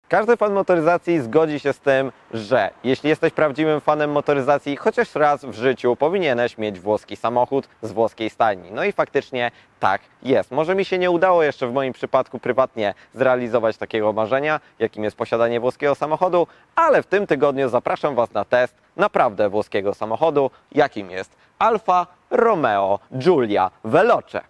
Każdy fan motoryzacji zgodzi się z tym, że jeśli jesteś prawdziwym fanem motoryzacji, chociaż raz w życiu powinieneś mieć włoski samochód z włoskiej stajni. No i faktycznie tak jest. Może mi się nie udało jeszcze w moim przypadku prywatnie zrealizować takiego marzenia, jakim jest posiadanie włoskiego samochodu, ale w tym tygodniu zapraszam Was na test naprawdę włoskiego samochodu, jakim jest Alfa Romeo Giulia Veloce.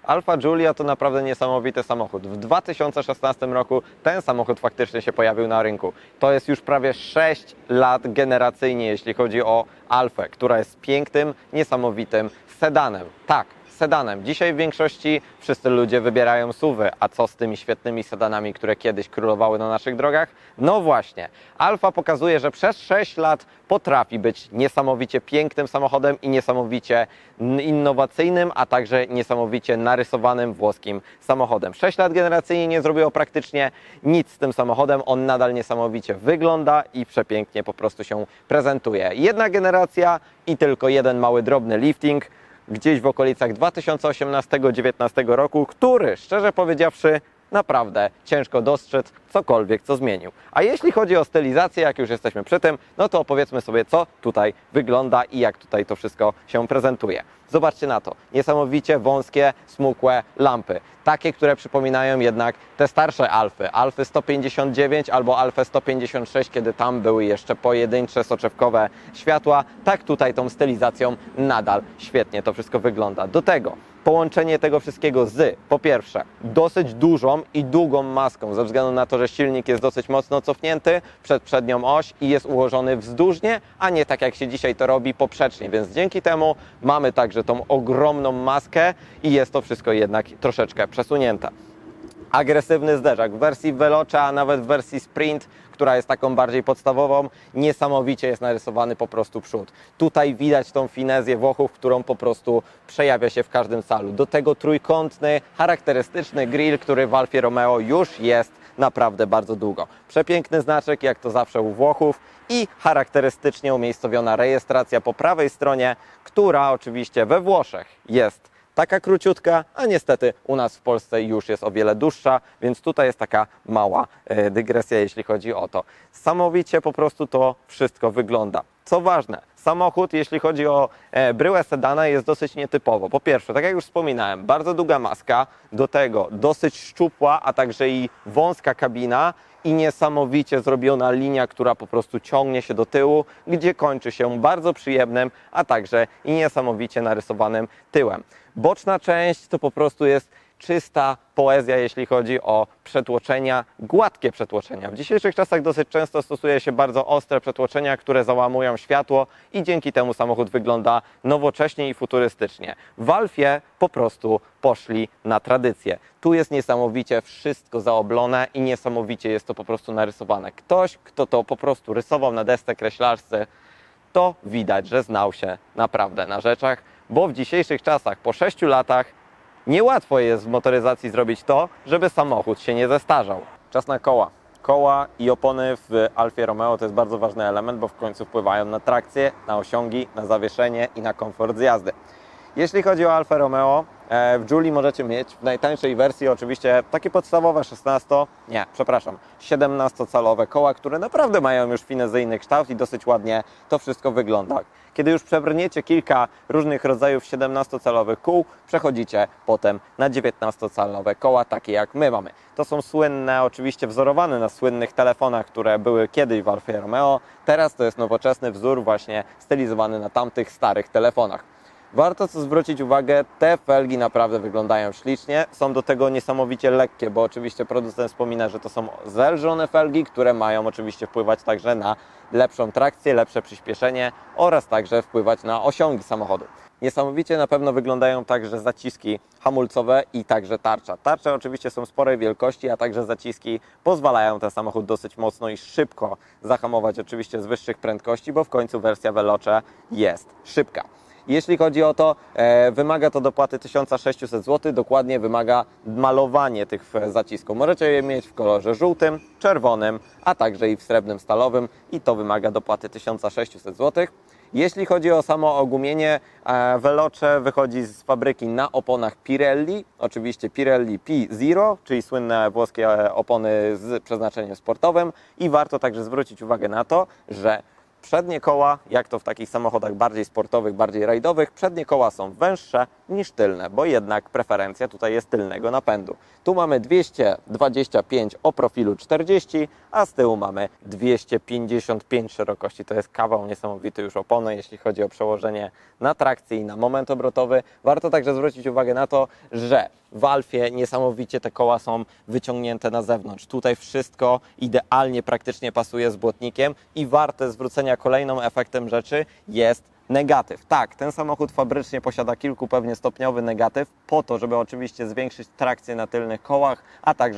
Alfa Giulia to naprawdę niesamowity samochód. W 2016 roku ten samochód faktycznie się pojawił na rynku. To jest już prawie 6 lat generacyjnie, jeśli chodzi o Alfę, która jest pięknym, niesamowitym sedanem. Tak, sedanem. Dzisiaj w większości wszyscy ludzie wybierają SUV-y, a co z tymi świetnymi sedanami, które kiedyś królowały na naszych drogach? No właśnie, Alfa pokazuje, że przez 6 lat potrafi być niesamowicie pięknym samochodem i niesamowicie innowacyjnym, a także niesamowicie narysowanym włoskim samochodem. 6 lat generacyjnie nie zrobiło praktycznie nic z tym samochodem, on nadal niesamowicie wygląda i przepięknie po prostu się prezentuje. Jedna generacja i tylko jeden mały drobny lifting, gdzieś w okolicach 2018-2019 roku, który, szczerze powiedziawszy, naprawdę ciężko dostrzec cokolwiek, co zmienił. A jeśli chodzi o stylizację, jak już jesteśmy przy tym, no to opowiedzmy sobie, co tutaj wygląda i jak tutaj to wszystko się prezentuje. Zobaczcie na to. Niesamowicie wąskie, smukłe lampy. Takie, które przypominają jednak te starsze Alfy. Alfy 159 albo Alfę 156, kiedy tam były jeszcze pojedyncze soczewkowe światła. Tak tutaj tą stylizacją nadal świetnie to wszystko wygląda. Do tego połączenie tego wszystkiego z, po pierwsze, dosyć dużą i długą maską, ze względu na to, że silnik jest dosyć mocno cofnięty przed przednią oś i jest ułożony wzdłużnie, a nie tak jak się dzisiaj to robi poprzecznie, więc dzięki temu mamy także tą ogromną maskę i jest to wszystko jednak troszeczkę przesunięte. Agresywny zderzak w wersji Veloce, a nawet w wersji Sprint, która jest taką bardziej podstawową, niesamowicie jest narysowany po prostu przód. Tutaj widać tą finezję Włochów, którą po prostu przejawia się w każdym calu. Do tego trójkątny, charakterystyczny grill, który w Alfie Romeo już jest naprawdę bardzo długo. Przepiękny znaczek, jak to zawsze u Włochów, i charakterystycznie umiejscowiona rejestracja po prawej stronie, która oczywiście we Włoszech jest taka króciutka, a niestety u nas w Polsce już jest o wiele dłuższa, więc tutaj jest taka mała dygresja, jeśli chodzi o to. Samowicie po prostu to wszystko wygląda. Co ważne, samochód, jeśli chodzi o bryłę sedana, jest dosyć nietypowo. Po pierwsze, tak jak już wspominałem, bardzo długa maska, do tego dosyć szczupła, a także i wąska kabina i niesamowicie zrobiona linia, która po prostu ciągnie się do tyłu, gdzie kończy się bardzo przyjemnym, a także i niesamowicie narysowanym tyłem. Boczna część to po prostu jest czysta poezja, jeśli chodzi o przetłoczenia, gładkie przetłoczenia. W dzisiejszych czasach dosyć często stosuje się bardzo ostre przetłoczenia, które załamują światło i dzięki temu samochód wygląda nowocześnie i futurystycznie. W Alfie po prostu poszli na tradycję. Tu jest niesamowicie wszystko zaoblone i niesamowicie jest to po prostu narysowane. Ktoś, kto to po prostu rysował na desce kreślarce, to widać, że znał się naprawdę na rzeczach, bo w dzisiejszych czasach, po 6 latach, niełatwo jest w motoryzacji zrobić to, żeby samochód się nie zestarzał. Czas na koła. Koła i opony w Alfie Romeo to jest bardzo ważny element, bo w końcu wpływają na trakcję, na osiągi, na zawieszenie i na komfort z jazdy. Jeśli chodzi o Alfę Romeo, W Julii możecie mieć w najtańszej wersji oczywiście takie podstawowe 17-calowe koła, które naprawdę mają już finezyjny kształt i dosyć ładnie to wszystko wygląda. Kiedy już przebrniecie kilka różnych rodzajów 17-calowych kół, przechodzicie potem na 19-calowe koła, takie jak my mamy. To są słynne, oczywiście wzorowane na słynnych telefonach, które były kiedyś w Alfie Romeo. Teraz to jest nowoczesny wzór właśnie stylizowany na tamtych starych telefonach. Warto co zwrócić uwagę, te felgi naprawdę wyglądają ślicznie, są do tego niesamowicie lekkie, bo oczywiście producent wspomina, że to są zelżone felgi, które mają oczywiście wpływać także na lepszą trakcję, lepsze przyspieszenie oraz także wpływać na osiągi samochodu. Niesamowicie na pewno wyglądają także zaciski hamulcowe i także tarcza. Tarcze oczywiście są sporej wielkości, a także zaciski pozwalają ten samochód dosyć mocno i szybko zahamować oczywiście z wyższych prędkości, bo w końcu wersja Veloce jest szybka. Jeśli chodzi o to, wymaga to dopłaty 1600 zł, dokładnie wymaga malowanie tych zacisków. Możecie je mieć w kolorze żółtym, czerwonym, a także i w srebrnym stalowym i to wymaga dopłaty 1600 zł. Jeśli chodzi o samo ogumienie, Veloce wychodzi z fabryki na oponach Pirelli, oczywiście Pirelli P0, czyli słynne włoskie opony z przeznaczeniem sportowym i warto także zwrócić uwagę na to, że przednie koła, jak to w takich samochodach bardziej sportowych, bardziej rajdowych, przednie koła są węższe niż tylne, bo jednak preferencja tutaj jest tylnego napędu. Tu mamy 225 o profilu 40, a z tyłu mamy 255 szerokości. To jest kawał niesamowity już opony, jeśli chodzi o przełożenie na trakcję i na moment obrotowy. Warto także zwrócić uwagę na to, że w Alfie niesamowicie te koła są wyciągnięte na zewnątrz. Tutaj wszystko idealnie praktycznie pasuje z błotnikiem i warte zwrócenia kolejnym efektem rzeczy jest negatyw. Tak, ten samochód fabrycznie posiada pewnie stopniowy negatyw po to, żeby oczywiście zwiększyć trakcję na tylnych kołach, a tak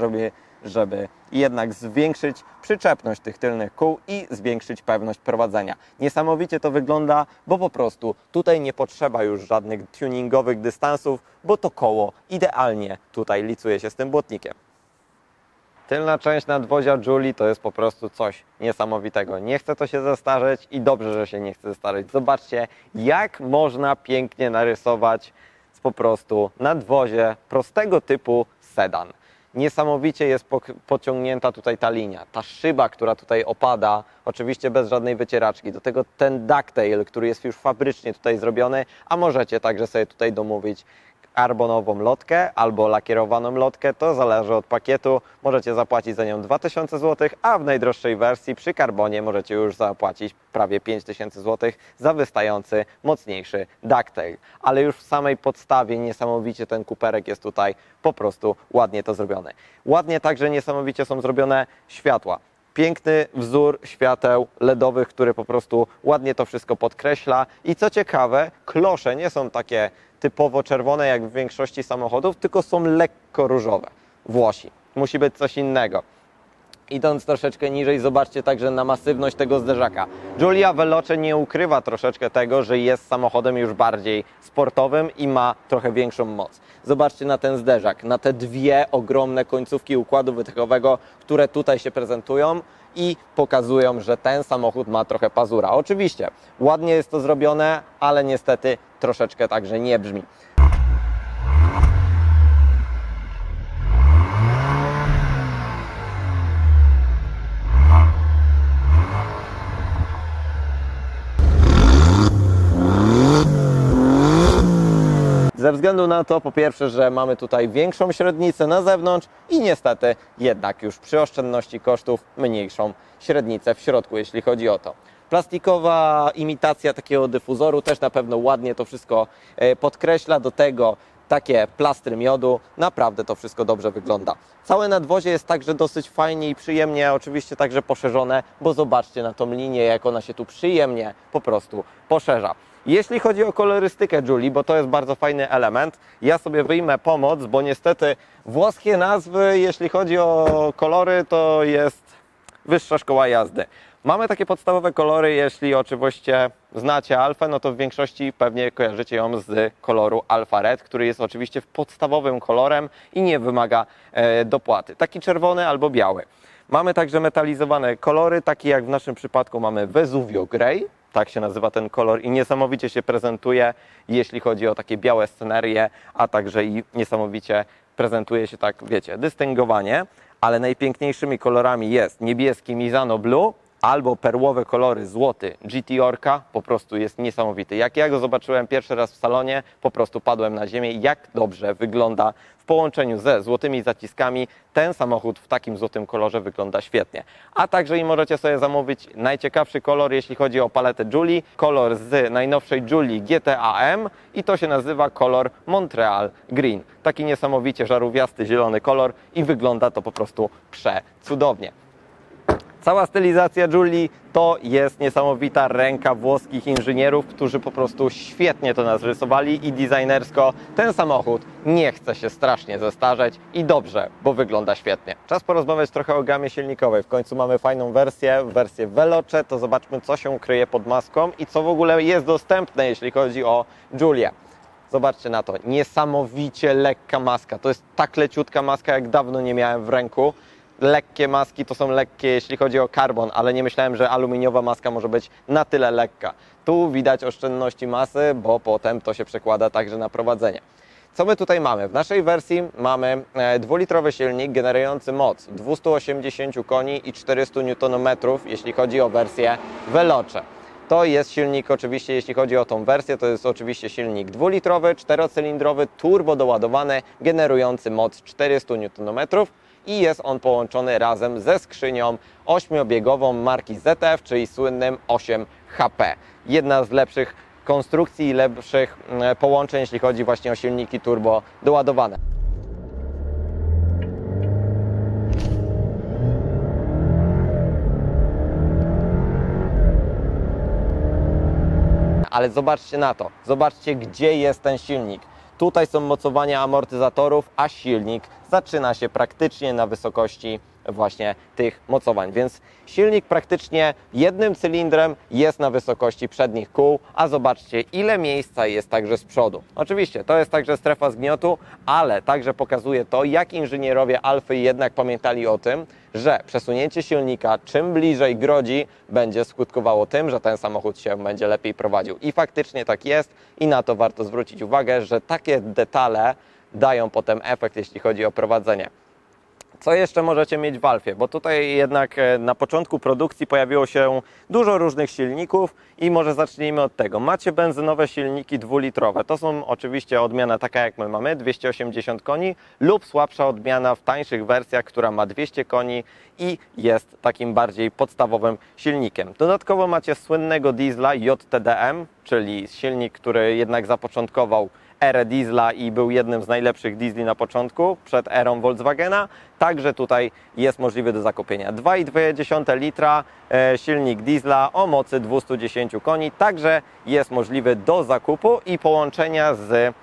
żeby jednak zwiększyć przyczepność tych tylnych kół i zwiększyć pewność prowadzenia. Niesamowicie to wygląda, bo po prostu tutaj nie potrzeba już żadnych tuningowych dystansów, bo to koło idealnie tutaj licuje się z tym błotnikiem. Tylna część nadwozia Julii to jest po prostu coś niesamowitego. Nie chce to się zestarzeć i dobrze, że się nie chce zestarzeć. Zobaczcie, jak można pięknie narysować po prostu nadwozie prostego typu sedan. Niesamowicie jest pociągnięta tutaj ta linia. Ta szyba, która tutaj opada, oczywiście bez żadnej wycieraczki. Do tego ten ducktail, który jest już fabrycznie tutaj zrobiony, a możecie także sobie tutaj domówić karbonową lotkę albo lakierowaną lotkę, to zależy od pakietu. Możecie zapłacić za nią 2000 zł, a w najdroższej wersji przy karbonie możecie już zapłacić prawie 5000 zł za wystający, mocniejszy ducktail. Ale już w samej podstawie niesamowicie ten kuperek jest tutaj po prostu ładnie to zrobiony. Ładnie także niesamowicie są zrobione światła. Piękny wzór świateł LEDowych, który po prostu ładnie to wszystko podkreśla. I co ciekawe, klosze nie są takie typowo czerwone jak w większości samochodów, tylko są lekko różowe. Włosi. Musi być coś innego. Idąc troszeczkę niżej, zobaczcie także na masywność tego zderzaka. Giulia Veloce nie ukrywa troszeczkę tego, że jest samochodem już bardziej sportowym i ma trochę większą moc. Zobaczcie na ten zderzak, na te dwie ogromne końcówki układu wydechowego, które tutaj się prezentują i pokazują, że ten samochód ma trochę pazura. Oczywiście ładnie jest to zrobione, ale niestety troszeczkę także nie brzmi. Ze względu na to, po pierwsze, że mamy tutaj większą średnicę na zewnątrz i niestety jednak już przy oszczędności kosztów mniejszą średnicę w środku, jeśli chodzi o to. Plastikowa imitacja takiego dyfuzoru też na pewno ładnie to wszystko podkreśla. Do tego takie plastry miodu, naprawdę to wszystko dobrze wygląda. Całe nadwozie jest także dosyć fajnie i przyjemnie, oczywiście także poszerzone, bo zobaczcie na tą linię, jak ona się tu przyjemnie po prostu poszerza. Jeśli chodzi o kolorystykę Giulii, bo to jest bardzo fajny element, ja sobie wyjmę pomoc, bo niestety włoskie nazwy, jeśli chodzi o kolory, to jest wyższa szkoła jazdy. Mamy takie podstawowe kolory, jeśli oczywiście znacie Alfę, no to w większości pewnie kojarzycie ją z koloru Alfa Red, który jest oczywiście podstawowym kolorem i nie wymaga dopłaty. Taki czerwony albo biały. Mamy także metalizowane kolory, takie jak w naszym przypadku mamy Vesuvio Grey. tak się nazywa ten kolor i niesamowicie się prezentuje, jeśli chodzi o takie białe scenerie, a także i niesamowicie prezentuje się tak, wiecie, dystyngowanie, ale najpiękniejszymi kolorami jest niebieski Misano Blue albo perłowe kolory złoty GT Orca, po prostu jest niesamowity. Jak ja go zobaczyłem pierwszy raz w salonie, po prostu padłem na ziemię, jak dobrze wygląda w połączeniu ze złotymi zaciskami. Ten samochód w takim złotym kolorze wygląda świetnie. A także i możecie sobie zamówić najciekawszy kolor, jeśli chodzi o paletę Jooley, kolor z najnowszej Jooley GT-AM i to się nazywa kolor Montreal Green. Taki niesamowicie żarówiasty zielony kolor i wygląda to po prostu przecudownie. Cała stylizacja Jooley to jest niesamowita ręka włoskich inżynierów, którzy po prostu świetnie to narysowali i designersko ten samochód nie chce się strasznie zestarzeć i dobrze, bo wygląda świetnie. Czas porozmawiać trochę o gamie silnikowej. W końcu mamy fajną wersję Veloce, to zobaczmy, co się kryje pod maską i co w ogóle jest dostępne, jeśli chodzi o Joolię. Zobaczcie na to, niesamowicie lekka maska. To jest tak leciutka maska, jak dawno nie miałem w ręku. Lekkie maski to są lekkie, jeśli chodzi o karbon, ale nie myślałem, że aluminiowa maska może być na tyle lekka. Tu widać oszczędności masy, bo potem to się przekłada także na prowadzenie. Co my tutaj mamy? W naszej wersji mamy dwulitrowy silnik generujący moc 280 koni i 400 Nm, jeśli chodzi o wersję Veloce. To jest silnik oczywiście, jeśli chodzi o tą wersję, to jest oczywiście silnik dwulitrowy, czterocylindrowy, turbo doładowany, generujący moc 400 Nm. I jest on połączony razem ze skrzynią 8-biegową marki ZF, czyli słynnym 8HP. Jedna z lepszych konstrukcji i lepszych połączeń, jeśli chodzi właśnie o silniki turbo doładowane. Ale zobaczcie na to, zobaczcie, gdzie jest ten silnik. Tutaj są mocowania amortyzatorów, a silnik zaczyna się praktycznie na wysokości właśnie tych mocowań. Więc silnik praktycznie jednym cylindrem jest na wysokości przednich kół, a zobaczcie, ile miejsca jest także z przodu. Oczywiście to jest także strefa zgniotu, ale także pokazuje to, jak inżynierowie Alfy jednak pamiętali o tym, że przesunięcie silnika czym bliżej grodzi będzie skutkowało tym, że ten samochód się będzie lepiej prowadził. I faktycznie tak jest i na to warto zwrócić uwagę, że takie detale dają potem efekt, jeśli chodzi o prowadzenie. Co jeszcze możecie mieć w Alfie? Bo tutaj jednak na początku produkcji pojawiło się dużo różnych silników i może zacznijmy od tego. Macie benzynowe silniki dwulitrowe. To są oczywiście odmiana taka, jak my mamy, 280 koni lub słabsza odmiana w tańszych wersjach, która ma 200 koni i jest takim bardziej podstawowym silnikiem. Dodatkowo macie słynnego diesla JTDM, czyli silnik, który jednak zapoczątkował erę diesla i był jednym z najlepszych diesli na początku, przed erą Volkswagena. Także tutaj jest możliwy do zakupienia. 2,2 litra silnik diesla o mocy 210 koni. Także jest możliwy do zakupu i połączenia z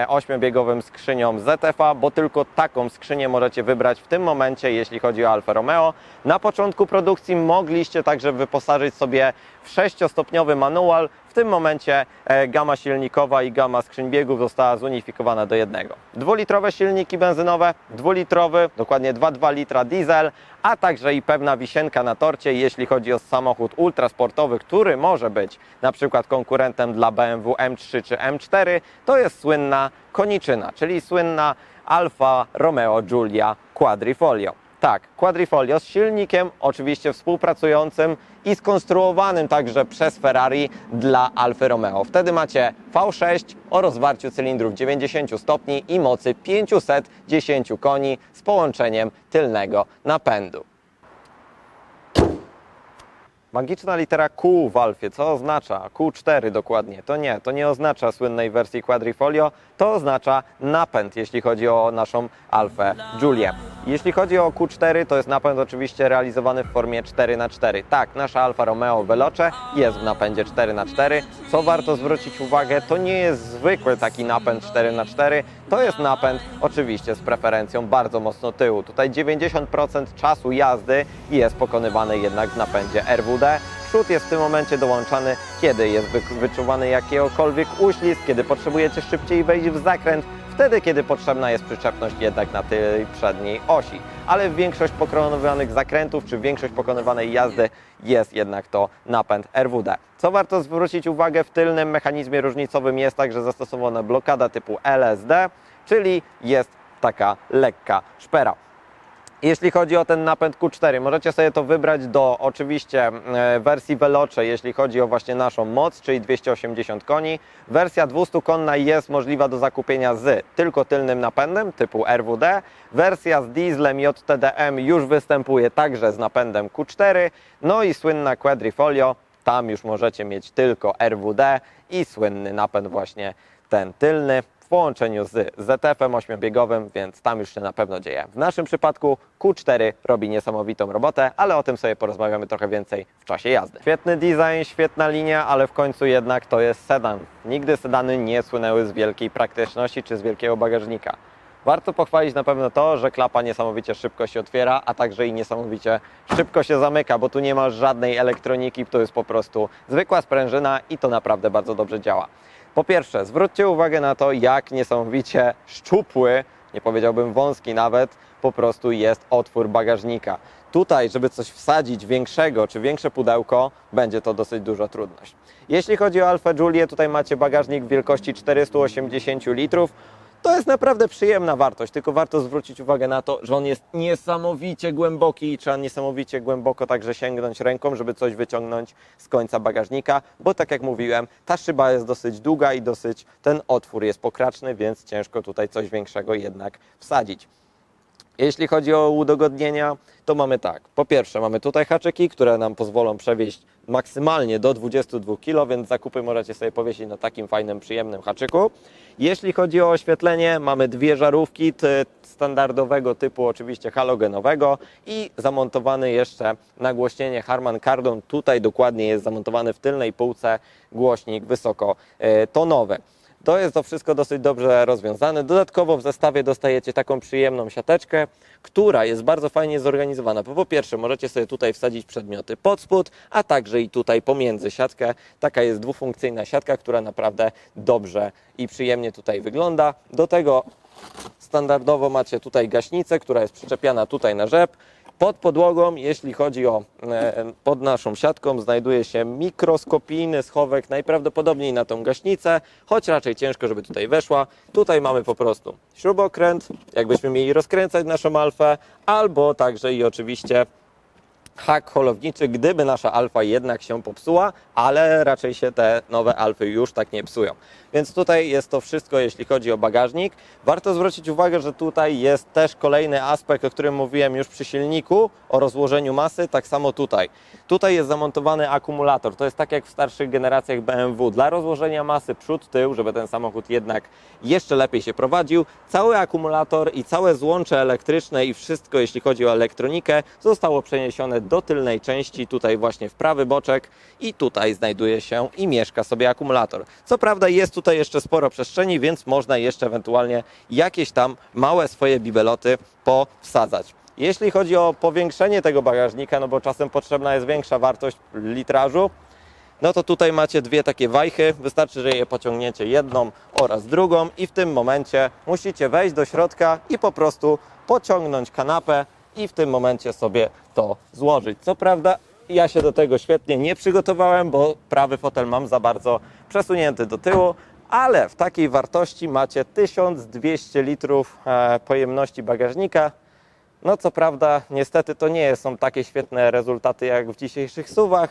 8-biegowym skrzynią ZF-a, bo tylko taką skrzynię możecie wybrać w tym momencie, jeśli chodzi o Alfa Romeo. Na początku produkcji mogliście także wyposażyć sobie w 6-stopniowy manual. W tym momencie gama silnikowa i gama skrzyń biegów została zunifikowana do jednego. Dwulitrowe silniki benzynowe, dwulitrowy, dokładnie 2,2 litra diesel, a także i pewna wisienka na torcie, jeśli chodzi o samochód ultrasportowy, który może być na przykład konkurentem dla BMW M3 czy M4, to jest słynna koniczyna, czyli słynna Alfa Romeo Giulia Quadrifoglio. Tak, Quadrifoglio z silnikiem oczywiście współpracującym i skonstruowanym także przez Ferrari dla Alfy Romeo. Wtedy macie V6 o rozwarciu cylindrów 90 stopni i mocy 510 koni z połączeniem tylnego napędu. Magiczna litera Q w Alfie, co oznacza? Q4 dokładnie. To nie oznacza słynnej wersji Quadrifoglio, to oznacza napęd, jeśli chodzi o naszą Alfę Giulię. Jeśli chodzi o Q4, to jest napęd oczywiście realizowany w formie 4x4. Tak, nasza Alfa Romeo Veloce jest w napędzie 4x4. Co warto zwrócić uwagę, to nie jest zwykły taki napęd 4x4, to jest napęd oczywiście z preferencją bardzo mocno tyłu. Tutaj 90% czasu jazdy jest pokonywany jednak w napędzie RWD. Przód jest w tym momencie dołączany, kiedy jest wyczuwany jakikolwiek uślizg, kiedy potrzebujecie szybciej wejść w zakręt. wtedy kiedy potrzebna jest przyczepność jednak na tej przedniej osi. Ale większość pokonywanych zakrętów czy większość pokonywanej jazdy jest jednak to napęd RWD. Co warto zwrócić uwagę, w tylnym mechanizmie różnicowym jest także zastosowana blokada typu LSD, czyli jest taka lekka szpera. Jeśli chodzi o ten napęd Q4, możecie sobie to wybrać do oczywiście wersji Veloce, jeśli chodzi o właśnie naszą moc, czyli 280 koni. Wersja 200-konna jest możliwa do zakupienia z tylko tylnym napędem typu RWD. Wersja z dieslem JTDM już występuje także z napędem Q4. No i słynna Quadrifoglio, tam już możecie mieć tylko RWD i słynny napęd właśnie ten tylny w połączeniu z ZF-em 8-biegowym, więc tam już się na pewno dzieje. W naszym przypadku Q4 robi niesamowitą robotę, ale o tym sobie porozmawiamy trochę więcej w czasie jazdy. Świetny design, świetna linia, ale w końcu jednak to jest sedan. Nigdy sedany nie słynęły z wielkiej praktyczności czy z wielkiego bagażnika. Warto pochwalić na pewno to, że klapa niesamowicie szybko się otwiera, a także i niesamowicie szybko się zamyka, bo tu nie ma żadnej elektroniki, to jest po prostu zwykła sprężyna i to naprawdę bardzo dobrze działa. Po pierwsze, zwróćcie uwagę na to, jak niesamowicie szczupły, nie powiedziałbym wąski nawet, po prostu jest otwór bagażnika. Tutaj, żeby coś wsadzić większego czy większe pudełko, będzie to dosyć duża trudność. Jeśli chodzi o Alfa Giulię, tutaj macie bagażnik wielkości 480 litrów. To jest naprawdę przyjemna wartość, tylko warto zwrócić uwagę na to, że on jest niesamowicie głęboki i trzeba niesamowicie głęboko także sięgnąć ręką, żeby coś wyciągnąć z końca bagażnika, bo tak jak mówiłem, ta szyba jest dosyć długa i dosyć ten otwór jest pokraczny, więc ciężko tutaj coś większego jednak wsadzić. Jeśli chodzi o udogodnienia, to mamy tak. Po pierwsze, mamy tutaj haczyki, które nam pozwolą przewieźć maksymalnie do 22 kg, więc zakupy możecie sobie powiesić na takim fajnym, przyjemnym haczyku. Jeśli chodzi o oświetlenie, mamy dwie żarówki standardowego typu, oczywiście halogenowego i zamontowany jeszcze nagłośnienie Harman Kardon. Tutaj dokładnie jest zamontowany w tylnej półce głośnik wysokotonowy. To jest to wszystko dosyć dobrze rozwiązane. Dodatkowo w zestawie dostajecie taką przyjemną siateczkę, która jest bardzo fajnie zorganizowana. Po pierwsze, możecie sobie tutaj wsadzić przedmioty pod spód, a także i tutaj pomiędzy siatkę. Taka jest dwufunkcyjna siatka, która naprawdę dobrze i przyjemnie tutaj wygląda. Do tego standardowo macie tutaj gaśnicę, która jest przyczepiana tutaj na rzep. Pod podłogą, jeśli chodzi o pod naszą siatką, znajduje się mikroskopijny schowek, najprawdopodobniej na tą gaśnicę, choć raczej ciężko, żeby tutaj weszła. Tutaj mamy po prostu śrubokręt, jakbyśmy mieli rozkręcać naszą Alfę, albo także i oczywiście hak holowniczy, gdyby nasza Alfa jednak się popsuła, ale raczej się te nowe Alfy już tak nie psują. Więc tutaj jest to wszystko, jeśli chodzi o bagażnik. Warto zwrócić uwagę, że tutaj jest też kolejny aspekt, o którym mówiłem już przy silniku, o rozłożeniu masy, tak samo tutaj. Tutaj jest zamontowany akumulator, to jest tak jak w starszych generacjach BMW. Dla rozłożenia masy przód-tył, żeby ten samochód jednak jeszcze lepiej się prowadził, cały akumulator i całe złącze elektryczne i wszystko, jeśli chodzi o elektronikę, zostało przeniesione do tylnej części, tutaj właśnie w prawy boczek i tutaj znajduje się i mieszka sobie akumulator. Co prawda jest tutaj jeszcze sporo przestrzeni, więc można jeszcze ewentualnie jakieś tam małe swoje bibeloty powsadzać. Jeśli chodzi o powiększenie tego bagażnika, no bo czasem potrzebna jest większa wartość litrażu, no to tutaj macie dwie takie wajchy, wystarczy, że je pociągniecie jedną oraz drugą i w tym momencie musicie wejść do środka i po prostu pociągnąć kanapę i w tym momencie sobie to złożyć. Co prawda ja się do tego świetnie nie przygotowałem, bo prawy fotel mam za bardzo przesunięty do tyłu, ale w takiej wartości macie 1200 litrów pojemności bagażnika. No co prawda niestety to nie są takie świetne rezultaty jak w dzisiejszych SUV-ach,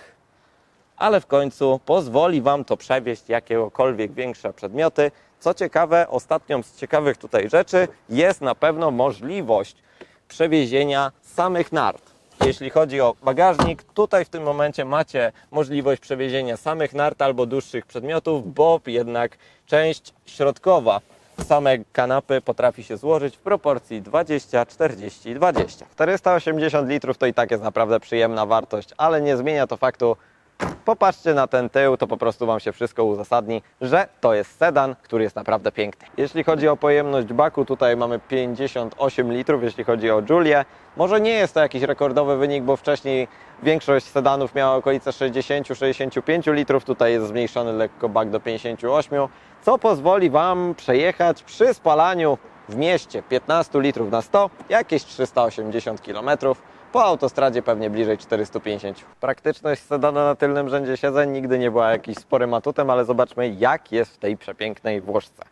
ale w końcu pozwoli Wam to przewieźć jakiegokolwiek większe przedmioty. Co ciekawe, ostatnią z ciekawych tutaj rzeczy jest na pewno możliwość przewiezienia samych nart. Jeśli chodzi o bagażnik, tutaj w tym momencie macie możliwość przewiezienia samych nart albo dłuższych przedmiotów, bo jednak część środkowa same kanapy potrafi się złożyć w proporcji 20, 40, 20. 480 litrów to i tak jest naprawdę przyjemna wartość, ale nie zmienia to faktu, popatrzcie na ten tył, to po prostu Wam się wszystko uzasadni, że to jest sedan, który jest naprawdę piękny. Jeśli chodzi o pojemność baku, tutaj mamy 58 litrów, jeśli chodzi o Giulię. Może nie jest to jakiś rekordowy wynik, bo wcześniej większość sedanów miała okolice 60-65 litrów, tutaj jest zmniejszony lekko bak do 58, co pozwoli Wam przejechać przy spalaniu w mieście 15 litrów na 100, jakieś 380 km. Po autostradzie pewnie bliżej 450. Praktyczność sedana na tylnym rzędzie siedzeń nigdy nie była jakimś sporym atutem, ale zobaczmy, jak jest w tej przepięknej Włoszce.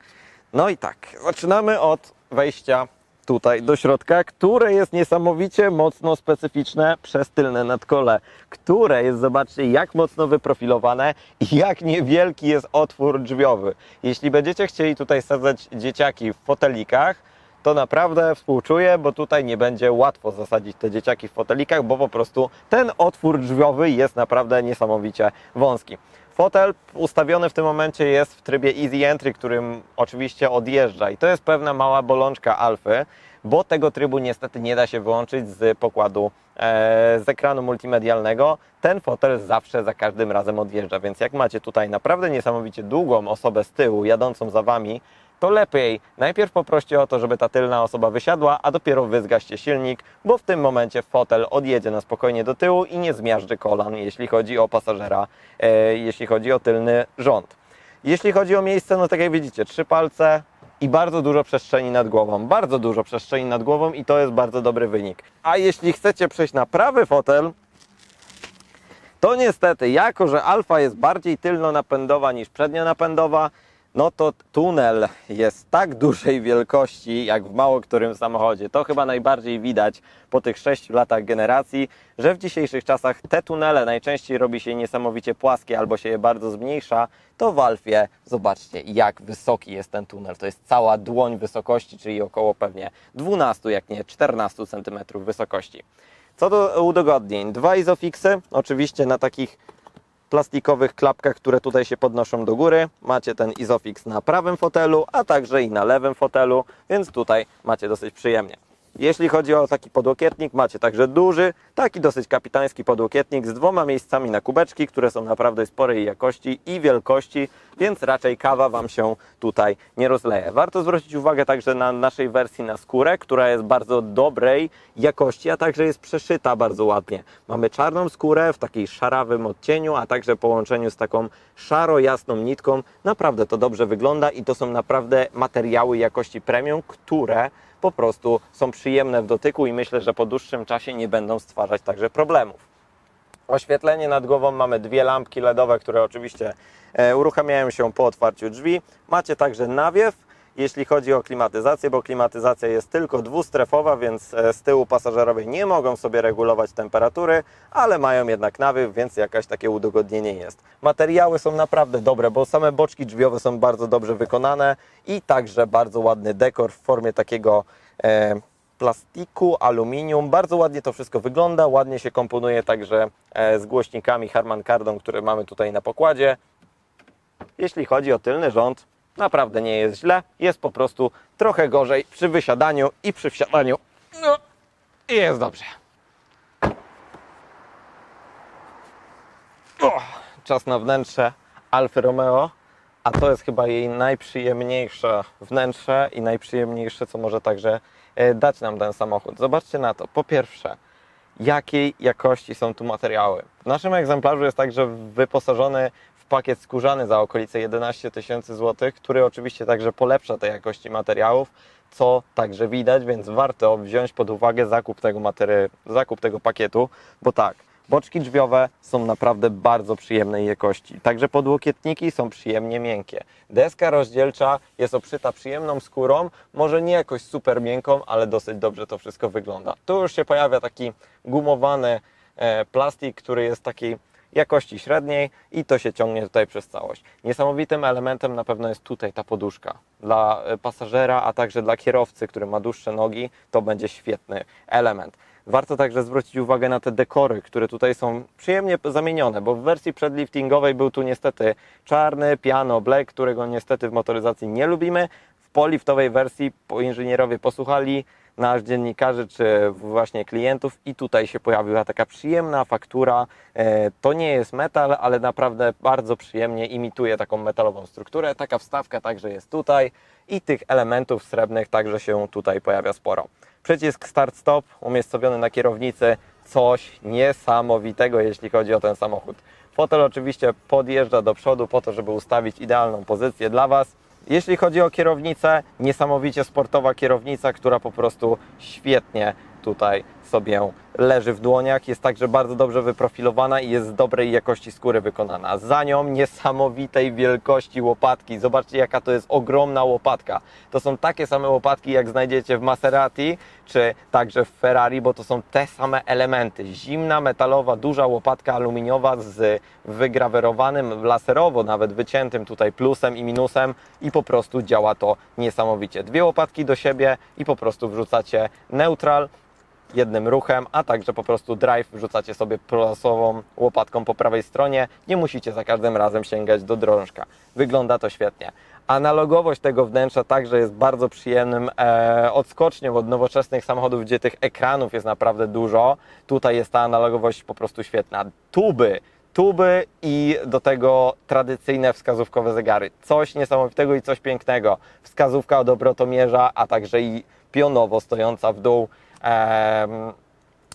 No i tak, zaczynamy od wejścia tutaj do środka, które jest niesamowicie mocno specyficzne przez tylne nadkole, które jest, zobaczcie, jak mocno wyprofilowane i jak niewielki jest otwór drzwiowy. Jeśli będziecie chcieli tutaj sadzać dzieciaki w fotelikach, to naprawdę współczuję, bo tutaj nie będzie łatwo zasadzić te dzieciaki w fotelikach, bo po prostu ten otwór drzwiowy jest naprawdę niesamowicie wąski. Fotel ustawiony w tym momencie jest w trybie Easy Entry, którym oczywiście odjeżdża i to jest pewna mała bolączka Alfy, bo tego trybu niestety nie da się wyłączyć z pokładu, z ekranu multimedialnego. Ten fotel zawsze za każdym razem odjeżdża, więc jak macie tutaj naprawdę niesamowicie długą osobę z tyłu jadącą za Wami, to lepiej najpierw poproście o to, żeby ta tylna osoba wysiadła, a dopiero wy zgaście silnik, bo w tym momencie fotel odjedzie na spokojnie do tyłu i nie zmiażdży kolan, jeśli chodzi o pasażera, jeśli chodzi o tylny rząd. Jeśli chodzi o miejsce, no tak jak widzicie, 3 palce i bardzo dużo przestrzeni nad głową. Bardzo dużo przestrzeni nad głową i to jest bardzo dobry wynik. A jeśli chcecie przejść na prawy fotel, to niestety, jako że Alfa jest bardziej tylnonapędowa niż przednionapędowa, no to tunel jest tak dużej wielkości, jak w mało którym samochodzie. To chyba najbardziej widać po tych 6 latach generacji, że w dzisiejszych czasach te tunele najczęściej robi się niesamowicie płaskie albo się je bardzo zmniejsza. To w Alfie, zobaczcie, jak wysoki jest ten tunel. To jest cała dłoń wysokości, czyli około pewnie 12, jak nie 14 cm wysokości. Co do udogodnień, 2 Isofixy, oczywiście na takich plastikowych klapkach, które tutaj się podnoszą do góry. Macie ten Isofix na prawym fotelu, a także i na lewym fotelu, więc tutaj macie dosyć przyjemnie. Jeśli chodzi o taki podłokietnik, macie także duży, taki dosyć kapitański podłokietnik z 2 miejscami na kubeczki, które są naprawdę sporej jakości i wielkości, więc raczej kawa Wam się tutaj nie rozleje. Warto zwrócić uwagę także na naszej wersji na skórę, która jest bardzo dobrej jakości, a także jest przeszyta bardzo ładnie. Mamy czarną skórę w takiej szarawym odcieniu, a także w połączeniu z taką szaro-jasną nitką. Naprawdę to dobrze wygląda i to są naprawdę materiały jakości premium, które po prostu są przyjemne w dotyku i myślę, że po dłuższym czasie nie będą stwarzać także problemów. Oświetlenie nad głową mamy 2 lampki LEDowe, które oczywiście uruchamiają się po otwarciu drzwi. Macie także nawiew, jeśli chodzi o klimatyzację, bo klimatyzacja jest tylko dwustrefowa, więc z tyłu pasażerowie nie mogą sobie regulować temperatury, ale mają jednak nawiew, więc jakaś takie udogodnienie jest. Materiały są naprawdę dobre, bo same boczki drzwiowe są bardzo dobrze wykonane i także bardzo ładny dekor w formie takiego plastiku, aluminium. Bardzo ładnie to wszystko wygląda, ładnie się komponuje także z głośnikami Harman Kardon, które mamy tutaj na pokładzie. Jeśli chodzi o tylny rząd, naprawdę nie jest źle, jest po prostu trochę gorzej przy wysiadaniu i przy wsiadaniu. No i jest dobrze. Czas na wnętrze Alfy Romeo, a to jest chyba jej najprzyjemniejsze wnętrze i najprzyjemniejsze, co może także dać nam ten samochód. Zobaczcie na to. Po pierwsze, jakiej jakości są tu materiały. W naszym egzemplarzu jest także wyposażony w pakiet skórzany za okolice 11 tysięcy złotych, który oczywiście także polepsza te jakości materiałów, co także widać, więc warto wziąć pod uwagę zakup tego pakietu, bo tak, boczki drzwiowe są naprawdę bardzo przyjemnej jakości. Także podłokietniki są przyjemnie miękkie. Deska rozdzielcza jest obszyta przyjemną skórą, może nie jakoś super miękką, ale dosyć dobrze to wszystko wygląda. Tu już się pojawia taki gumowany plastik, który jest takiej jakości średniej i to się ciągnie tutaj przez całość. Niesamowitym elementem na pewno jest tutaj ta poduszka. Dla pasażera, a także dla kierowcy, który ma dłuższe nogi, to będzie świetny element. Warto także zwrócić uwagę na te dekory, które tutaj są przyjemnie zamienione, bo w wersji przedliftingowej był tu niestety czarny piano black, którego niestety w motoryzacji nie lubimy. W poliftowej wersji inżynierowie posłuchali nasz dziennikarzy czy właśnie klientów i tutaj się pojawiła taka przyjemna faktura. To nie jest metal, ale naprawdę bardzo przyjemnie imituje taką metalową strukturę. Taka wstawka także jest tutaj i tych elementów srebrnych także się tutaj pojawia sporo. Przycisk start-stop umiejscowiony na kierownicy, coś niesamowitego, jeśli chodzi o ten samochód. Fotel oczywiście podjeżdża do przodu po to, żeby ustawić idealną pozycję dla Was. Jeśli chodzi o kierownicę, niesamowicie sportowa kierownica, która po prostu świetnie tutaj sobie leży w dłoniach. Jest także bardzo dobrze wyprofilowana i jest z dobrej jakości skóry wykonana. Za nią niesamowitej wielkości łopatki. Zobaczcie, jaka to jest ogromna łopatka. To są takie same łopatki, jak znajdziecie w Maserati, czy także w Ferrari, bo to są te same elementy. Zimna, metalowa, duża łopatka aluminiowa z wygrawerowanym, laserowo nawet wyciętym tutaj plusem i minusem i po prostu działa to niesamowicie. Dwie łopatki do siebie i po prostu wrzucacie neutral jednym ruchem, a także po prostu drive wrzucacie sobie plusową łopatką po prawej stronie. Nie musicie za każdym razem sięgać do drążka. Wygląda to świetnie. Analogowość tego wnętrza także jest bardzo przyjemnym odskocznią od nowoczesnych samochodów, gdzie tych ekranów jest naprawdę dużo. Tutaj jest ta analogowość po prostu świetna. Tuby i do tego tradycyjne wskazówkowe zegary. Coś niesamowitego i coś pięknego. Wskazówka od obrotomierza, a także i pionowo stojąca w dół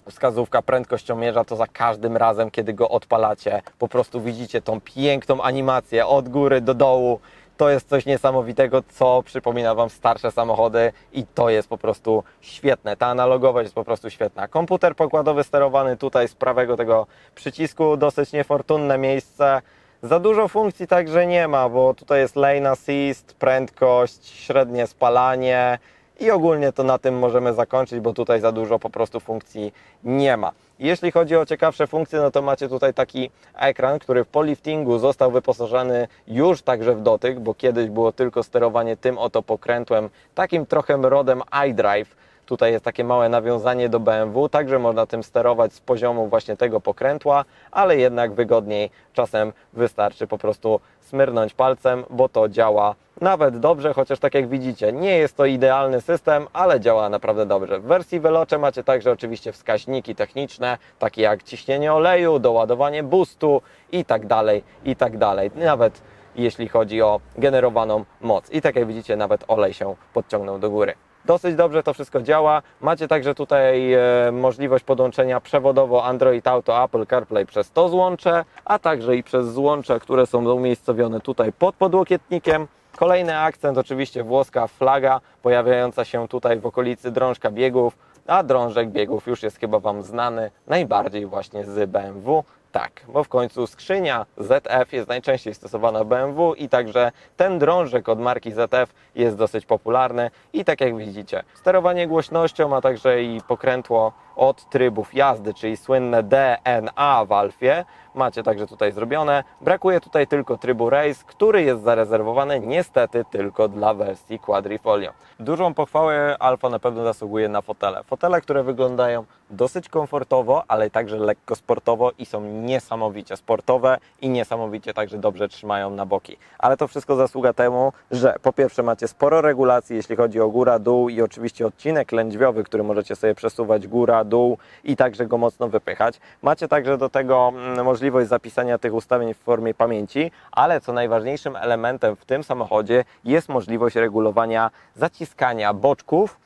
wskazówka prędkościomierza, to za każdym razem, kiedy go odpalacie, po prostu widzicie tą piękną animację od góry do dołu. To jest coś niesamowitego, co przypomina Wam starsze samochody i to jest po prostu świetne. Ta analogowość jest po prostu świetna. Komputer pokładowy sterowany tutaj z prawego tego przycisku, dosyć niefortunne miejsce. Za dużo funkcji także nie ma, bo tutaj jest lane assist, prędkość, średnie spalanie i ogólnie to na tym możemy zakończyć, bo tutaj za dużo po prostu funkcji nie ma. Jeśli chodzi o ciekawsze funkcje, no to macie tutaj taki ekran, który po liftingu został wyposażony już także w dotyk, bo kiedyś było tylko sterowanie tym oto pokrętłem, takim trochę rodem iDrive. Tutaj jest takie małe nawiązanie do BMW, także można tym sterować z poziomu właśnie tego pokrętła, ale jednak wygodniej. Czasem wystarczy po prostu smyrnąć palcem, bo to działa nawet dobrze, chociaż tak jak widzicie, nie jest to idealny system, ale działa naprawdę dobrze. W wersji Veloce macie także oczywiście wskaźniki techniczne, takie jak ciśnienie oleju, doładowanie boostu i tak dalej, i tak dalej. Nawet jeśli chodzi o generowaną moc. I tak jak widzicie, nawet olej się podciągnął do góry. Dosyć dobrze to wszystko działa. Macie także tutaj możliwość podłączenia przewodowo Android Auto, Apple CarPlay przez to złącze, a także i przez złącza, które są umiejscowione tutaj pod podłokietnikiem. Kolejny akcent oczywiście włoska flaga pojawiająca się tutaj w okolicy drążka biegów, a drążek biegów już jest chyba Wam znany najbardziej właśnie z BMW. Tak, bo w końcu skrzynia ZF jest najczęściej stosowana w BMW i także ten drążek od marki ZF jest dosyć popularny i tak jak widzicie, sterowanie głośnością, a także i pokrętło od trybów jazdy, czyli słynne DNA w Alfie, macie także tutaj zrobione. Brakuje tutaj tylko trybu Race, który jest zarezerwowany niestety tylko dla wersji Quadrifoglio. Dużą pochwałę Alfa na pewno zasługuje na fotele. Fotele, które wyglądają dosyć komfortowo, ale także lekko sportowo i są niesamowicie sportowe i niesamowicie także dobrze trzymają na boki. Ale to wszystko zasługa temu, że po pierwsze macie sporo regulacji, jeśli chodzi o góra, dół i oczywiście odcinek lędźwiowy, który możecie sobie przesuwać góra, dół i także go mocno wypychać. Macie także do tego możliwość zapisania tych ustawień w formie pamięci, ale co najważniejszym elementem w tym samochodzie jest możliwość regulowania zaciskania boczków,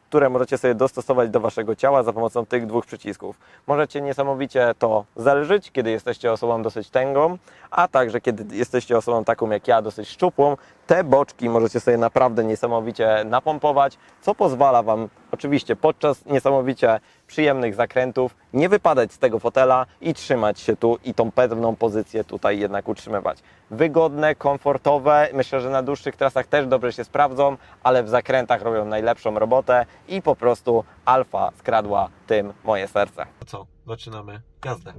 które możecie sobie dostosować do Waszego ciała za pomocą tych dwóch przycisków. Możecie niesamowicie to zależyć, kiedy jesteście osobą dosyć tęgą, a także kiedy jesteście osobą taką jak ja, dosyć szczupłą. Te boczki możecie sobie naprawdę niesamowicie napompować, co pozwala Wam oczywiście podczas niesamowicie przyjemnych zakrętów nie wypadać z tego fotela i trzymać się tu i tą pewną pozycję tutaj jednak utrzymywać. Wygodne, komfortowe, myślę, że na dłuższych trasach też dobrze się sprawdzą, ale w zakrętach robią najlepszą robotę i po prostu Alfa skradła tym moje serce. Co? Zaczynamy jazdę.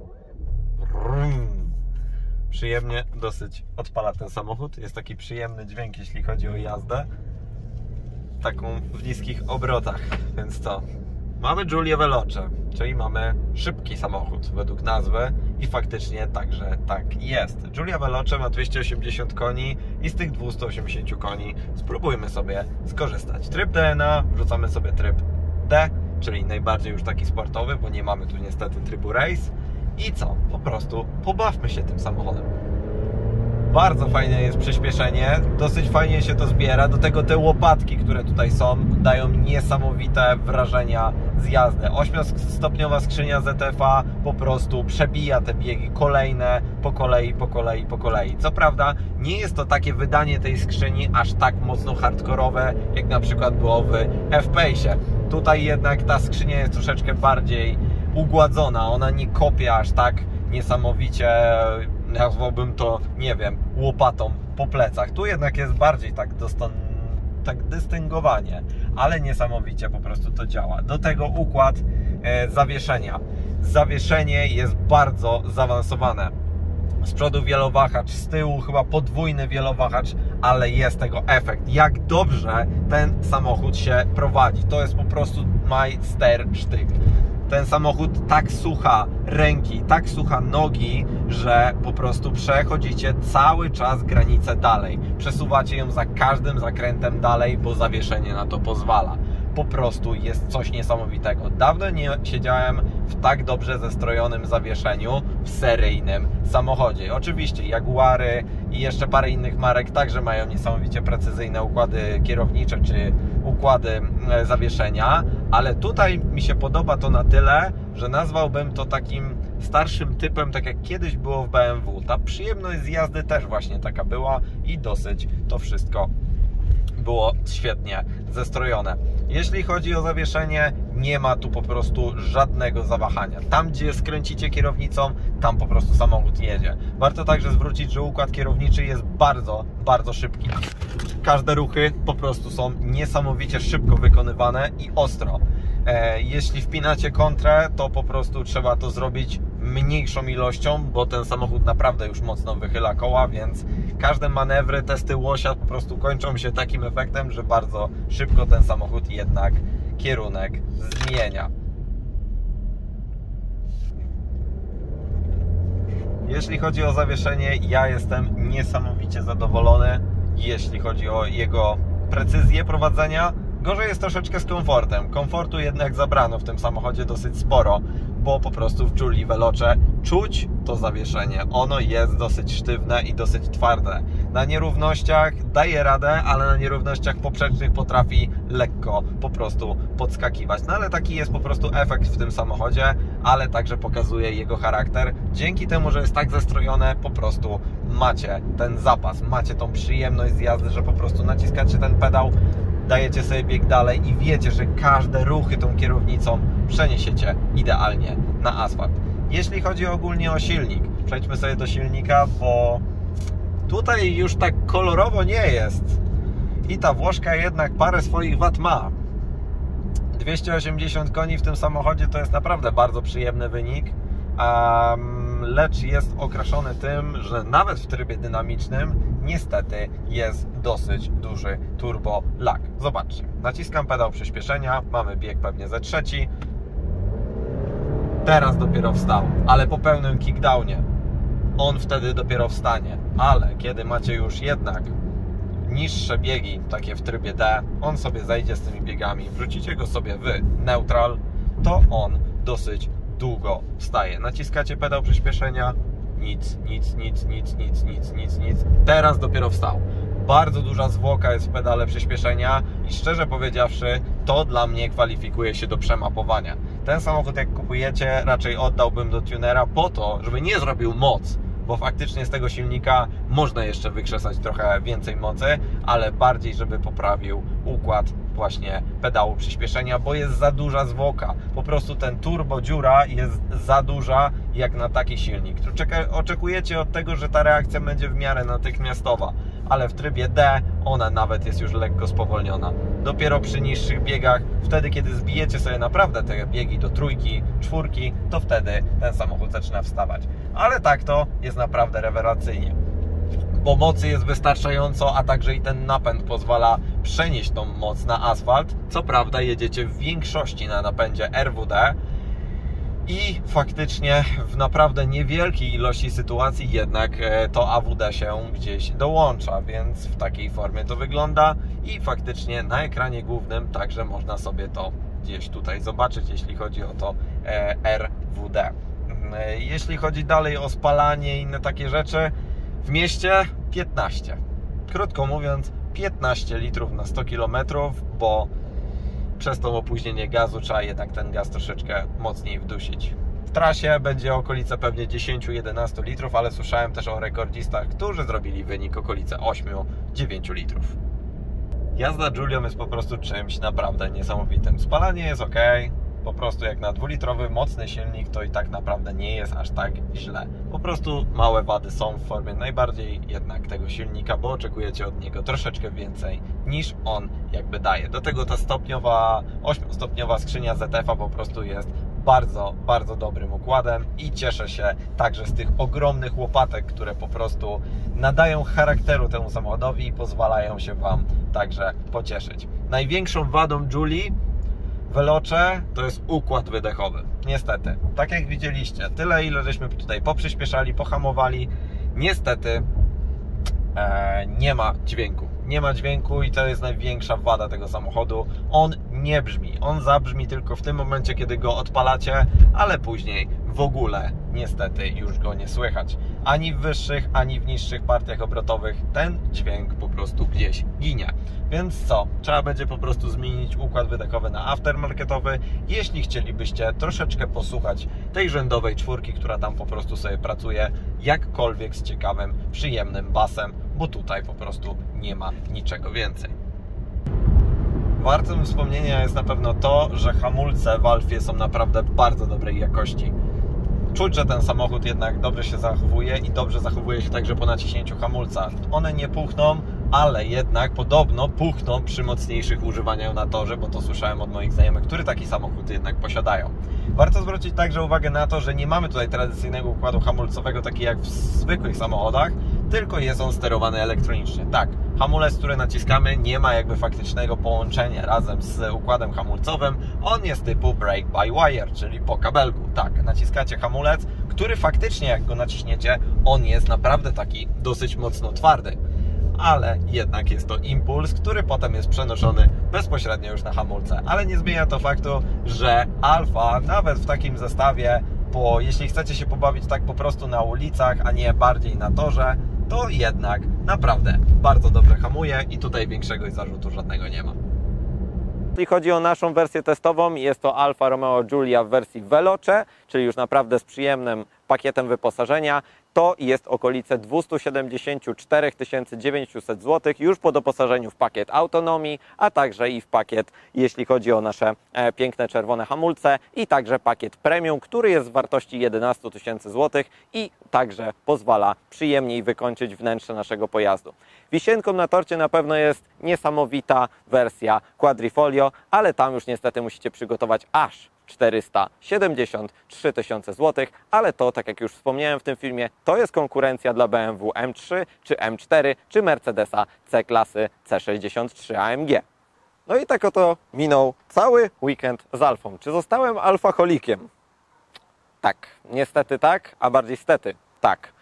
Przyjemnie dosyć odpala ten samochód. Jest taki przyjemny dźwięk, jeśli chodzi o jazdę. Taką w niskich obrotach, więc co? Mamy Giulię Veloce, czyli mamy szybki samochód według nazwy i faktycznie także tak jest. Giulia Veloce ma 280 koni i z tych 280 koni spróbujmy sobie skorzystać. Tryb DNA, wrzucamy sobie tryb D, czyli najbardziej już taki sportowy, bo nie mamy tu niestety trybu race. I co? Po prostu pobawmy się tym samochodem. Bardzo fajne jest przyspieszenie, dosyć fajnie się to zbiera. Do tego te łopatki, które tutaj są, dają niesamowite wrażenia z jazdy. 8-stopniowa skrzynia ZF-a po prostu przebija te biegi kolejne po kolei. Co prawda nie jest to takie wydanie tej skrzyni aż tak mocno hardkorowe, jak na przykład było w F-Pace'ie. Tutaj jednak ta skrzynia jest troszeczkę bardziej ugładzona, ona nie kopie aż tak niesamowicie, nazwałbym to, nie wiem, łopatą po plecach. Tu jednak jest bardziej tak dystyngowanie, ale niesamowicie po prostu to działa. Do tego układ zawieszenia. Zawieszenie jest bardzo zaawansowane. Z przodu wielowahacz, z tyłu chyba podwójny wielowahacz, ale jest tego efekt. Jak dobrze ten samochód się prowadzi. To jest po prostu majstersztyk. Ten samochód tak słucha ręki, tak słucha nogi, że po prostu przechodzicie cały czas granicę dalej. Przesuwacie ją za każdym zakrętem dalej, bo zawieszenie na to pozwala. Po prostu jest coś niesamowitego. Dawno nie siedziałem w tak dobrze zestrojonym zawieszeniu w seryjnym samochodzie. Oczywiście Jaguary i jeszcze parę innych marek także mają niesamowicie precyzyjne układy kierownicze czy układy zawieszenia, ale tutaj mi się podoba to na tyle, że nazwałbym to takim starszym typem, tak jak kiedyś było w BMW. Ta przyjemność z jazdy też właśnie taka była i dosyć to wszystko było świetnie zestrojone. Jeśli chodzi o zawieszenie, nie ma tu po prostu żadnego zawahania. Tam, gdzie skręcicie kierownicą, tam po prostu samochód jedzie. Warto także zwrócić, że układ kierowniczy jest bardzo szybki. Każde ruchy po prostu są niesamowicie szybko wykonywane i ostro. Jeśli wpinacie kontrę, to po prostu trzeba to zrobić mniejszą ilością, bo ten samochód naprawdę już mocno wychyla koła, więc każde manewry, testy łosia po prostu kończą się takim efektem, że bardzo szybko ten samochód jednak kierunek zmienia. Jeśli chodzi o zawieszenie, ja jestem niesamowicie zadowolony, jeśli chodzi o jego precyzję prowadzenia. Gorzej jest troszeczkę z komfortem. Komfortu jednak zabrano w tym samochodzie dosyć sporo, bo po prostu w Giulii Veloce czuć to zawieszenie. Ono jest dosyć sztywne i dosyć twarde. Na nierównościach daje radę, ale na nierównościach poprzecznych potrafi lekko po prostu podskakiwać. No ale taki jest po prostu efekt w tym samochodzie, ale także pokazuje jego charakter. Dzięki temu, że jest tak zestrojone, po prostu macie ten zapas, macie tą przyjemność z jazdy, że po prostu naciskacie ten pedał, dajecie sobie bieg dalej i wiecie, że każde ruchy tą kierownicą przeniesiecie idealnie na asfalt. Jeśli chodzi ogólnie o silnik, przejdźmy sobie do silnika, bo tutaj już tak kolorowo nie jest i ta Włoszka jednak parę swoich wat ma. 280 koni w tym samochodzie to jest naprawdę bardzo przyjemny wynik, lecz jest okraszony tym, że nawet w trybie dynamicznym niestety jest dosyć duży turbo lag. Zobaczcie, naciskam pedał przyspieszenia, mamy bieg pewnie ze trzeci, teraz dopiero wstał, ale po pełnym kickdownie on wtedy dopiero wstanie, ale kiedy macie już jednak niższe biegi, takie w trybie D, on sobie zejdzie z tymi biegami, wrzucicie go sobie w neutral, to on dosyć długo wstaje. Naciskacie pedał przyspieszenia, nic. Teraz dopiero wstał. Bardzo duża zwłoka jest w pedale przyspieszenia i szczerze powiedziawszy, to dla mnie kwalifikuje się do przemapowania. Ten samochód jak kupujecie, raczej oddałbym do tunera po to, żeby nie zrobił moc, bo faktycznie z tego silnika można jeszcze wykrzesać trochę więcej mocy, ale bardziej, żeby poprawił układ właśnie pedału przyspieszenia, bo jest za duża zwłoka. Po prostu ten turbo dziura jest za duża jak na taki silnik. Oczekujecie od tego, że ta reakcja będzie w miarę natychmiastowa, ale w trybie D ona nawet jest już lekko spowolniona. Dopiero przy niższych biegach, wtedy kiedy zbijecie sobie naprawdę te biegi do trójki, czwórki, to wtedy ten samochód zaczyna wstawać. Ale tak to jest naprawdę rewelacyjnie. bo mocy jest wystarczająco, a także i ten napęd pozwala przenieść tą moc na asfalt. Co prawda jedziecie w większości na napędzie RWD i faktycznie w naprawdę niewielkiej ilości sytuacji jednak to AWD się gdzieś dołącza, więc w takiej formie to wygląda i faktycznie na ekranie głównym także można sobie to gdzieś tutaj zobaczyć, jeśli chodzi o to RWD. Jeśli chodzi dalej o spalanie i inne takie rzeczy, w mieście 15. Krótko mówiąc, 15 litrów na 100 km, bo przez to opóźnienie gazu trzeba jednak ten gaz troszeczkę mocniej wdusić. W trasie będzie okolice pewnie 10-11 litrów, ale słyszałem też o rekordzistach, którzy zrobili wynik okolice 8-9 litrów. Jazda Giulią jest po prostu czymś naprawdę niesamowitym. Spalanie jest ok, po prostu jak na 2-litrowy mocny silnik to i tak naprawdę nie jest aż tak źle. Po prostu małe wady są w formie najbardziej jednak tego silnika, bo oczekujecie od niego troszeczkę więcej niż on jakby daje. Do tego ta 8-stopniowa skrzynia ZF-a po prostu jest bardzo, bardzo dobrym układem i cieszę się także z tych ogromnych łopatek, które po prostu nadają charakteru temu samochodowi i pozwalają się Wam także pocieszyć. Największą wadą Giulii w Veloce to jest układ wydechowy. Niestety, tak jak widzieliście, tyle ile żeśmy tutaj poprzyspieszali, pohamowali, niestety nie ma dźwięku. Nie ma dźwięku i to jest największa wada tego samochodu. On nie brzmi. On zabrzmi tylko w tym momencie, kiedy go odpalacie, ale później w ogóle niestety już go nie słychać. Ani w wyższych, ani w niższych partiach obrotowych ten dźwięk po prostu gdzieś ginie. Więc co? Trzeba będzie po prostu zmienić układ wydechowy na aftermarketowy, jeśli chcielibyście troszeczkę posłuchać tej rzędowej czwórki, która tam po prostu sobie pracuje, jakkolwiek z ciekawym, przyjemnym basem, bo tutaj po prostu nie ma niczego więcej. Wartym wspomnienia jest na pewno to, że hamulce w Alfie są naprawdę bardzo dobrej jakości. Czuć, że ten samochód jednak dobrze się zachowuje i dobrze zachowuje się także po naciśnięciu hamulca. One nie puchną, ale jednak podobno puchną przy mocniejszych używaniach na torze, bo to słyszałem od moich znajomych, którzy taki samochód jednak posiadają. Warto zwrócić także uwagę na to, że nie mamy tutaj tradycyjnego układu hamulcowego, taki jak w zwykłych samochodach, tylko jest on sterowany elektronicznie. Tak, hamulec, który naciskamy, nie ma jakby faktycznego połączenia razem z układem hamulcowym. On jest typu brake by wire, czyli po kabelku. Tak, naciskacie hamulec, który faktycznie jak go naciśniecie, on jest naprawdę taki dosyć mocno twardy. Ale jednak jest to impuls, który potem jest przenoszony bezpośrednio już na hamulce. Ale nie zmienia to faktu, że Alfa nawet w takim zestawie, jeśli chcecie się pobawić tak po prostu na ulicach, a nie bardziej na torze, to jednak naprawdę bardzo dobrze hamuje i tutaj większego zarzutu żadnego nie ma. Jeśli chodzi o naszą wersję testową, jest to Alfa Romeo Giulia w wersji Veloce, czyli już naprawdę z przyjemnym pakietem wyposażenia. To jest okolice 274 900 zł już po doposażeniu w pakiet autonomii, a także i w pakiet, jeśli chodzi o nasze piękne czerwone hamulce i także pakiet premium, który jest w wartości 11 000 zł i także pozwala przyjemniej wykończyć wnętrze naszego pojazdu. Wisienką na torcie na pewno jest niesamowita wersja Quadrifoglio, ale tam już niestety musicie przygotować aż 473 000 zł, ale to, tak jak już wspomniałem w tym filmie, to jest konkurencja dla BMW M3, czy M4, czy Mercedesa C-klasy C63 AMG. No i tak oto minął cały weekend z Alfą. Czy zostałem alfaholikiem? Tak, niestety tak, a bardziej stety tak.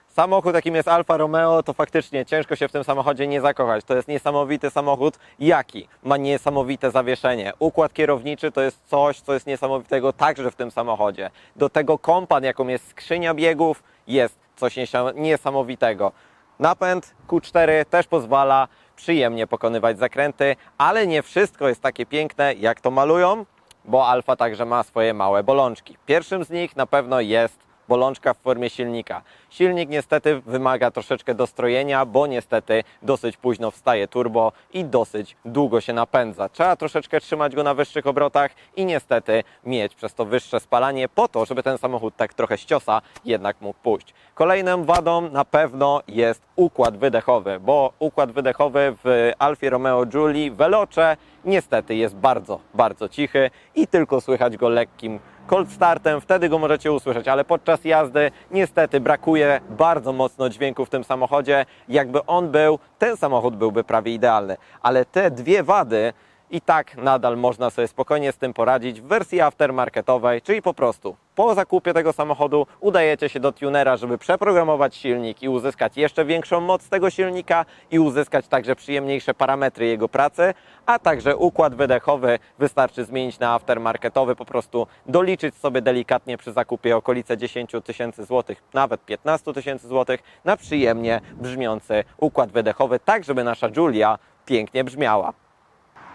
Samochód, jakim jest Alfa Romeo, to faktycznie ciężko się w tym samochodzie nie zakochać. To jest niesamowity samochód, jaki ma niesamowite zawieszenie. Układ kierowniczy to jest coś, co jest niesamowitego także w tym samochodzie. Do tego kompan, jaką jest skrzynia biegów, jest coś niesamowitego. Napęd Q4 też pozwala przyjemnie pokonywać zakręty, ale nie wszystko jest takie piękne, jak to malują, bo Alfa także ma swoje małe bolączki. Pierwszym z nich na pewno jest bolączka w formie silnika. Silnik niestety wymaga troszeczkę dostrojenia, bo niestety dosyć późno wstaje turbo i dosyć długo się napędza. Trzeba troszeczkę trzymać go na wyższych obrotach i niestety mieć przez to wyższe spalanie po to, żeby ten samochód tak trochę z ciosa jednak mógł pójść. Kolejną wadą na pewno jest układ wydechowy, bo układ wydechowy w Alfie Romeo Giulii Veloce niestety jest bardzo, bardzo cichy i tylko słychać go lekkim cold startem, wtedy go możecie usłyszeć, ale podczas jazdy niestety brakuje bardzo mocno dźwięku w tym samochodzie. Jakby on był, ten samochód byłby prawie idealny, ale te dwie wady i tak nadal można sobie spokojnie z tym poradzić w wersji aftermarketowej, czyli po prostu po zakupie tego samochodu udajecie się do tunera, żeby przeprogramować silnik i uzyskać jeszcze większą moc tego silnika i uzyskać także przyjemniejsze parametry jego pracy, a także układ wydechowy wystarczy zmienić na aftermarketowy, po prostu doliczyć sobie delikatnie przy zakupie okolice 10 tysięcy złotych, nawet 15 tysięcy złotych na przyjemnie brzmiący układ wydechowy, tak żeby nasza Giulia pięknie brzmiała.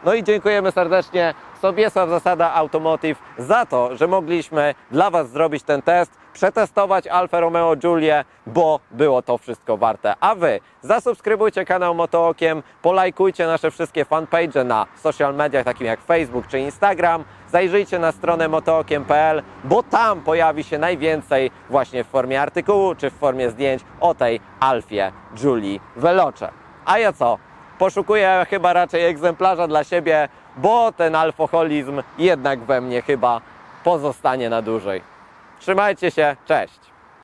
No i dziękujemy serdecznie Sobiesław Zasada Automotive za to, że mogliśmy dla Was zrobić ten test, przetestować Alfa Romeo Giulię, bo było to wszystko warte. A Wy zasubskrybujcie kanał Motookiem, polajkujcie nasze wszystkie fanpage na social mediach takich jak Facebook czy Instagram, zajrzyjcie na stronę motookiem.pl, bo tam pojawi się najwięcej właśnie w formie artykułu czy w formie zdjęć o tej Alfie Giulii Veloce. A ja co? Poszukuję chyba raczej egzemplarza dla siebie, bo ten alkoholizm jednak we mnie chyba pozostanie na dłużej. Trzymajcie się, cześć!